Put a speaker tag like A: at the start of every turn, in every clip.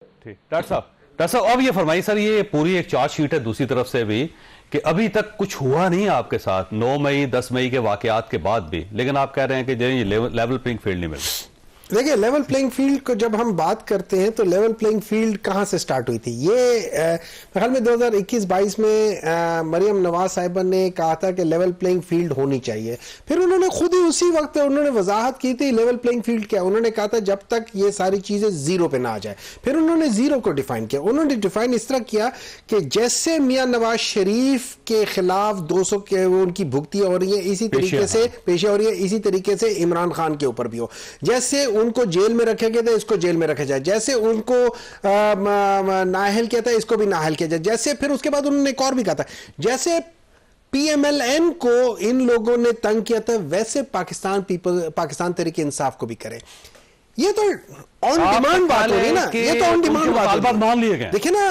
A: Doctor साहब अब ये फरमाइए सर, ये पूरी एक चार्जशीट है दूसरी तरफ से भी कि अभी तक कुछ हुआ नहीं आपके साथ 9 मई 10 मई के वाकयात के बाद भी, लेकिन आप कह रहे हैं कि ये लेवल प्लेइंग फील्ड नहीं मिल रहा।
B: देखिए, लेवल प्लेइंग फील्ड को जब हम बात करते हैं तो लेवल प्लेइंग फील्ड कहाँ से स्टार्ट हुई थी? ये ख्याल में 2021-22 में मरियम नवाज साहिबा ने कहा था कि लेवल प्लेइंग फील्ड होनी चाहिए। फिर उन्होंने खुद ही उसी वक्त उन्होंने वजाहत की थी लेवल प्लेइंग फील्ड क्या। उन्होंने कहा था जब तक ये सारी चीजें जीरो पे ना आ जाए। फिर उन्होंने जीरो को डिफाइन किया। उन्होंने डिफाइन इस तरह किया कि जैसे मियां नवाज शरीफ के खिलाफ 200 के उनकी भुगती हो रही है, इसी तरीके से पेशी हो रही है, इसी तरीके से इमरान खान के ऊपर भी हो। जैसे उनको जेल में रखा गया था, इसको जेल में रखा जाए। जैसे उनको नाअहल किया था, इसको भी नाअहल किया जाए। जैसे फिर उसके बाद उन्होंने एक और भी कहा था, जैसे पीएमएलएन को इन लोगों ने तंग किया था, वैसे पाकिस्तान तहरीक इंसाफ को भी करें। ये तो ऑन डिमांड बात हो रही है ना, ये तो ऑन डिमांड बात मान लिए गए। देखिए ना,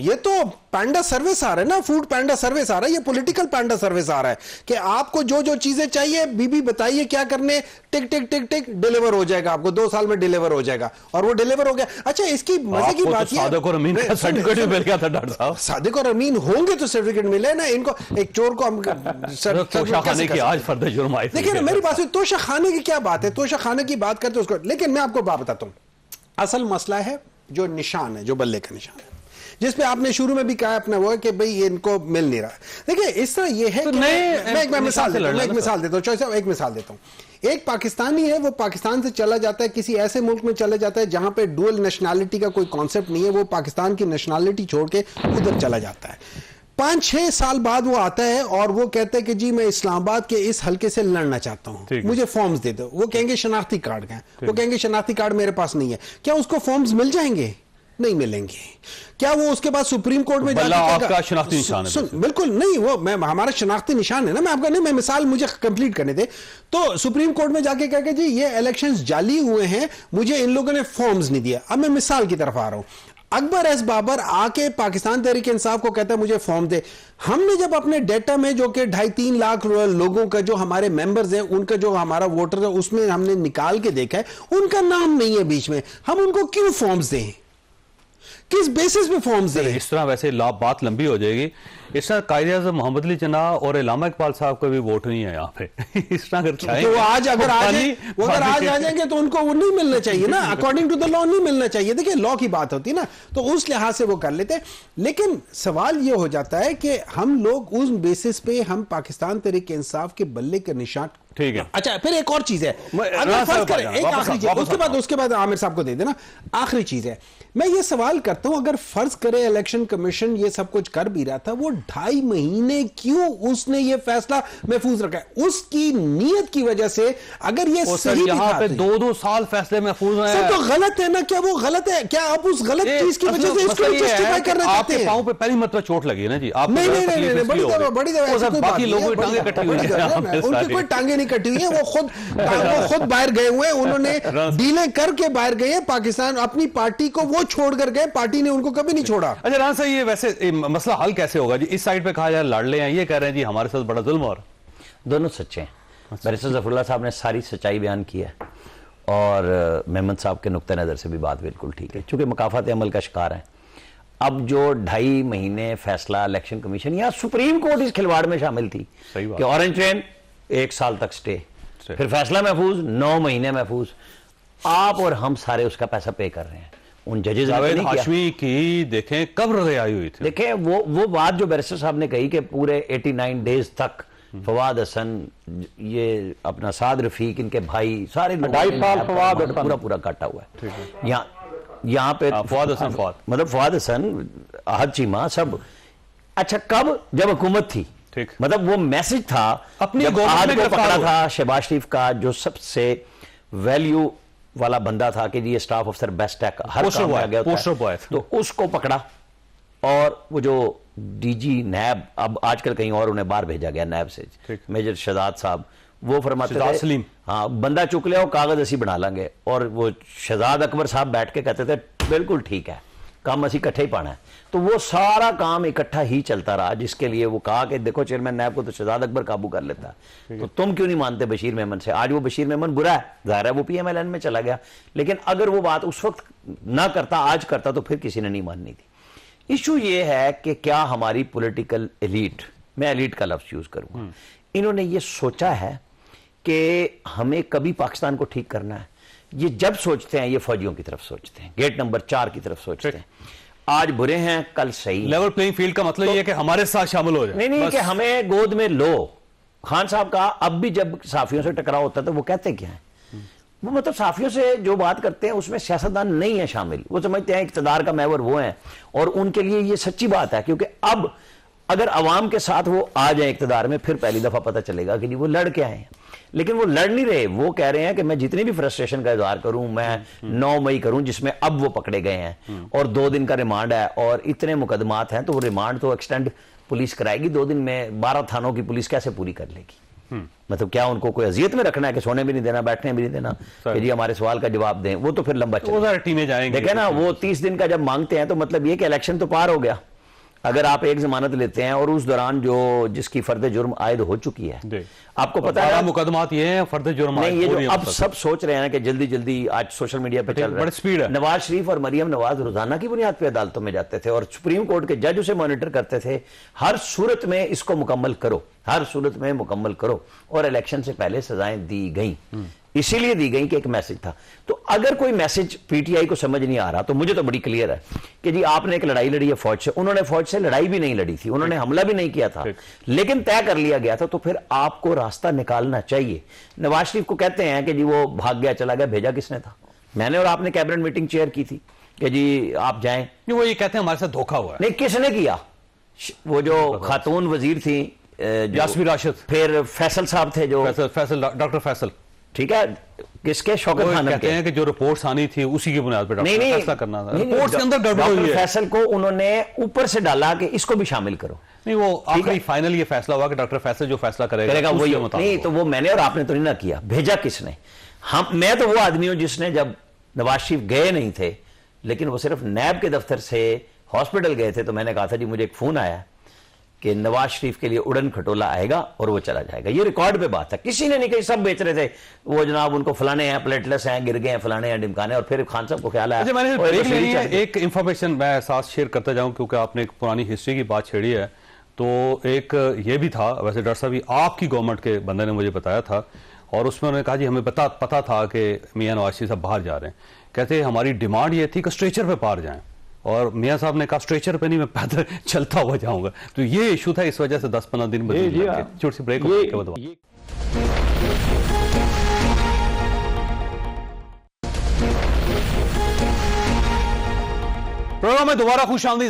B: ये तो पैंडा सर्विस आ रहा है ना, फूड पैंडा सर्विस आ रहा है, ये पॉलिटिकल पैंडा सर्विस आ रहा है कि आपको जो जो चीजें चाहिए बीबी बताइए क्या करने, टिक टिक टिक टिक डिलीवर हो जाएगा, आपको 2 साल में डिलीवर हो जाएगा। और वो डिलीवर हो गया। अच्छा, इसकी मजे की बात
A: सादिक और अमीन का सर्टिफिकेट मिल गया था डॉक्टर साहब।
B: सादिक और अमीन होंगे तो सर्टिफिकेट मिले ना इनको। एक चोर को हम
A: तोशा खाने की आज फर्द जुर्म आई।
B: देखिए ना, मेरी बात है, तोशा खाने की क्या बात है? तोशा खाने की बात करते उसको, लेकिन मैं आपको बात बताता हूं। असल मसला है जो निशान है, जो बल्ले का निशान है, जिस पे आपने शुरू में भी कहा अपना वो है कि भाई इनको मिल नहीं रहा। देखिए, इस तरह ये है
A: तो
B: कि मैं एक मिसाल देता हूं, एक मिसाल देता हूं। एक पाकिस्तानी है, वो पाकिस्तान से चला जाता है, किसी ऐसे मुल्क में चला जाता है जहां पे डुअल नेशनैलिटी का कोई कॉन्सेप्ट नहीं है। वो पाकिस्तान की नेशनैलिटी छोड़ के उधर चला जाता है। 5-6 साल बाद वो आता है और वो कहता है कि जी मैं इस्लामाबाद के इस हल्के से लड़ना चाहता हूं, मुझे फॉर्म्स दे दो। वो कहेंगे शनाख्ती कार्ड का, वो कहेंगे शनाख्ती कार्ड मेरे पास नहीं है। क्या उसको फॉर्म्स मिल जाएंगे? नहीं मिलेंगे। क्या वो उसके बाद सुप्रीम कोर्ट में जाके
A: आपका शनाख्ती निशान है?
B: बिल्कुल नहीं, वो मैं हमारा शनाख्ती निशान है ना। मैं आपका नहीं, मैं मिसाल मुझे कंप्लीट करने दे। तो सुप्रीम कोर्ट में जाके कह के जी ये इलेक्शंस जाली हुए हैं, मुझे इन लोगों ने फॉर्म्स नहीं दिया। अब मैं मिसाल की तरफ आ रहा हूं। अकबर एस बाबर आके पाकिस्तान तहरीक इंसाफ को कहता है मुझे फॉर्म दे। हमने जब अपने डेटा में जो कि 2.5-3 लाख लोगों का जो हमारे मेंबर्स हैं, उनका जो हमारा वोटर है, उसमें हमने निकाल के देखा है उनका नाम नहीं है बीच में। हम उनको क्यों फॉर्म्स दें? किस बेसिस पे फॉर्म्स दें?
A: इस तरह वैसे बात लंबी हो जाएगी। इस तरह कायदे-ए-आज़म मोहम्मद अली जिन्ना और इल्लामा इकबाल साहब का भी वोट नहीं है यहाँ पे। इस तरह अगर चाहें
B: तो आज अगर आज आ जाएंगे तो उनको वो नहीं मिलना चाहिए ना, अकॉर्डिंग टू द लॉ नहीं मिलना चाहिए। देखिए, लॉ की बात होती है ना, तो उस लिहाज से वो कर लेते हैं। लेकिन सवाल ये हो जाता है कि हम लोग उस बेसिस पे हम पाकिस्तान तहरीक इंसाफ के बल्ले का निशान।
A: ठीक है।
B: अच्छा, फिर एक और चीज है, अगर फर्ज करें एक आखिरी चीज, उसके बाद आमिर साहब को दे देना। आखिरी चीज है, मैं ये सवाल करता हूं, अगर फर्ज करें इलेक्शन कमीशन ये सब कुछ कर भी रहा था, वो 2.5 महीने क्यों उसने ये फैसला महफूज रखा है? उसकी नीयत की वजह से अगर ये सही
A: यहाँ पे 2-2 साल फैसले महफूज हैं,
B: सर तो गलत है ना? क्या वो गलत है? क्या आप उस गलत चीज की वजह से इसको जस्टिफाई करना चाहते हैं?
A: पांव पे पहली मरतबा चोट लगी ना जी आप?
B: नहीं, बड़ी दफा
A: बाकी लोगों की टांगे कटी हुई हैं,
B: उनकी कोई टांगे नहीं कटी हुई है। वो खुद बाहर गए हुए, उन्होंने डीलें करके बाहर गए। पाकिस्तान अपनी पार्टी को वो छोड़कर गए, पार्टी ने उनको कभी नहीं छोड़ा।
A: अच्छा राना साहब, ये वैसे मसला हल कैसे होगा जी? इस साइड पे कहा जाए लड़ ले हैं, ये कह रहे हैं जी हमारे साथ बड़ा जुल्म। और
C: दोनों सच्चे हैं। बैरिस्टर ज़फ़रुल्लाह साहब ने सारी सच्चाई बयान की है और मेमन साहब के नुक्ते नज़र से भी बात बिल्कुल ठीक है, चूंकि मकाफात अमल का शिकार है। अब जो 2.5 महीने फैसला इलेक्शन कमीशन या सुप्रीम कोर्ट इस खिलवाड़ में शामिल थी कि ऑरेंज ट्रेन 1 साल तक स्टे, फिर फैसला महफूज 9 महीने महफूज, आप और हम सारे उसका पैसा पे कर रहे हैं। उन जजेस
A: हाशमी की देखें कब रिहाई हुई थी?
C: देखें वो बात जो बैरिस्टर साहब ने कही कि पूरे 89 डेज तक फवाद हसन, ये अपना साद रफीक, इनके भाई सारे 2.5 साल पूरा काटा हुआ है। यहाँ पे फवाद हसन, अहद चीमा सब। अच्छा, कब? जब हुकूमत थी, मतलब वो मैसेज था अपनी गवर्नमेंट को पकड़ा था शहबाज शरीफ का, जो सबसे वैल्यू वाला बंदा था कि ये स्टाफ अफसर बेस्ट है, हर काम में आ गया था, तो उसको पकड़ा। और वो जो डीजी नैब, अब आजकल कहीं और उन्हें बाहर भेजा गया नैब से, मेजर शहजाद साहब, वो फरमाते थे हाँ बंदा चुक लिया, कागज ऐसी बना लेंगे। और वो शहजाद अकबर साहब बैठ के कहते थे बिल्कुल ठीक है, काम असी इकट्ठे ही पाना है। तो वो सारा काम इकट्ठा ही चलता रहा, जिसके लिए वो कहा कि देखो चेयरमैन नैब को तो शहजाद अकबर काबू कर लेता है, तो तुम क्यों नहीं मानते बशीर मेमन से। आज वो बशीर मेमन बुरा है, जाहिर है वो PMLN में चला गया, लेकिन अगर वो बात उस वक्त ना करता, आज करता, तो फिर किसी ने नहीं माननी थी। इशू ये है कि क्या हमारी पॉलिटिकल एलीट, मैं एलीट का लफ्ज यूज करूंगा, इन्होंने ये सोचा है कि हमें कभी पाकिस्तान को ठीक करना है। ये जब सोचते हैं, ये फौजियों की तरफ सोचते हैं, गेट नंबर 4 की तरफ सोचते हैं। आज बुरे हैं, कल सही।
A: लेवल प्लेइंग फील्ड का मतलब ये है कि हमारे साथ शामिल हो जाए।
C: नहीं कि हमें गोद में लो। खान साहब का अब भी जब साफियों से टकराव होता है तो वो कहते क्या है, वो मतलब साफियों से जो बात करते हैं उसमें सियासतदान नहीं है शामिल। वो समझते हैं इक़्तिदार का महवर वो है, और उनके लिए ये सच्ची बात है, क्योंकि अब अगर अवाम के साथ वो आ जाए इक़्तिदार में, फिर पहली दफा पता चलेगा कि नहीं वो लड़ के आए हैं। लेकिन वो लड़ नहीं रहे, वो कह रहे हैं कि मैं जितनी भी फ्रस्ट्रेशन का इजहार करूं, मैं 9 मई करूं, जिसमें अब वो पकड़े गए हैं और 2 दिन का रिमांड है और इतने मुकदमात हैं, तो वो रिमांड तो एक्सटेंड पुलिस कराएगी 2 दिन में। 12 थानों की पुलिस कैसे पूरी कर लेगी? मतलब क्या उनको कोई अजियत में रखना है कि सोने भी नहीं देना, बैठने भी नहीं देना, कि जी हमारे सवाल का जवाब दें? वो तो फिर लंबा चलेगा।
A: टीमें जाएंगे,
C: देखे ना, वो 30 दिन का जब मांगते हैं तो मतलब ये कि इलेक्शन तो पार हो गया। अगर आप एक जमानत लेते हैं और उस दौरान जो जिसकी फर्द जुर्म आयद हो चुकी है, आपको पता है
A: मुकदमात ये हैं, फर्द जुर्म
C: नहीं, ये जो अब सब सोच रहे हैं कि जल्दी जल्दी, आज सोशल मीडिया पे चल रहा है,
A: स्पीड है।
C: नवाज शरीफ और मरियम नवाज रोजाना की बुनियाद पे अदालतों में जाते थे और सुप्रीम कोर्ट के जज उसे मॉनिटर करते थे, हर सूरत में इसको मुकम्मल करो, हर सूरत में मुकम्मल करो, और इलेक्शन से पहले सजाएं दी गई। इसीलिए दी गई कि एक मैसेज था। तो अगर कोई मैसेज पीटीआई को समझ नहीं आ रहा, तो मुझे तो बड़ी क्लियर है कि जी आपने एक लड़ाई लड़ी है फौज से, उन्होंने फौज से लड़ाई भी नहीं लड़ी थी, उन्होंने हमला भी नहीं किया था, लेकिन तय कर लिया गया था, तो फिर आपको रास्ता निकालना चाहिए। नवाज शरीफ को कहते हैं कि जी वो भाग गया, चला गया, भेजा किसने था? मैंने और आपने कैबिनेट मीटिंग चेयर की थी कि जी आप जाएं।
A: वो ये कहते हैं हमारे साथ धोखा हुआ है।
C: नहीं, किसने किया? वो जो खातून वजीर थी
A: यास्मीन राशिद,
C: फिर फैसल साहब थे, जो
A: फैसल, डॉक्टर फैसल,
C: ठीक है, किसके? शौकत खानम
A: कहते हैं कि जो रिपोर्ट्स आनी थी उसी की बुनियाद पर
C: नहीं
A: फैसला करना था। रिपोर्ट्स के अंदर गड़बड़ हुई है।
C: फैसल को उन्होंने ऊपर से डाला कि इसको भी शामिल करो।
A: नहीं, वो आखिरी फाइनल ये फैसला हुआ कि डॉक्टर फैसल जो फैसला करेगा
C: वो नहीं, तो वो मैंने और आपने तो नहीं ना किया, भेजा किसने? मैं तो वो आदमी हूं जिसने, जब नवाज शरीफ गए नहीं थे, लेकिन वो सिर्फ नैब के दफ्तर से हॉस्पिटल गए थे, तो मैंने कहा था जी मुझे एक फोन आया कि नवाज शरीफ के लिए उड़न खटोला आएगा और वो चला जाएगा। ये रिकॉर्ड पे बात है, किसी ने नहीं कही, सब बेच रहे थे वो जनाब उनको फलाने हैं, प्लेटलेस हैं, गिर गए हैं, फलाने हैं, डिमकाने, और फिर खान साहब को ख्याल आया।
A: मैंने एक इंफॉर्मेशन मैं साथ शेयर करता जाऊं, क्योंकि आपने एक पुरानी हिस्ट्री की बात छेड़ी है, तो एक ये भी था, वैसे डॉक्टर साहब आपकी गवर्नमेंट के बंदे ने मुझे बताया था, और उसमें उन्होंने कहा जी हमें पता था कि मियां नवाज शरीफ साहब बाहर जा रहे हैं, कहते हमारी डिमांड ये थी कि स्ट्रेचर पे पार जाएं, और मियां साहब ने कहा स्ट्रेचर पे नहीं, मैं पैदल चलता हुआ जाऊंगा। तो ये इशू था, इस वजह से 10-15 दिन छोटी सी ब्रेक के बाद प्रोग्राम में दोबारा खुश आमदीद।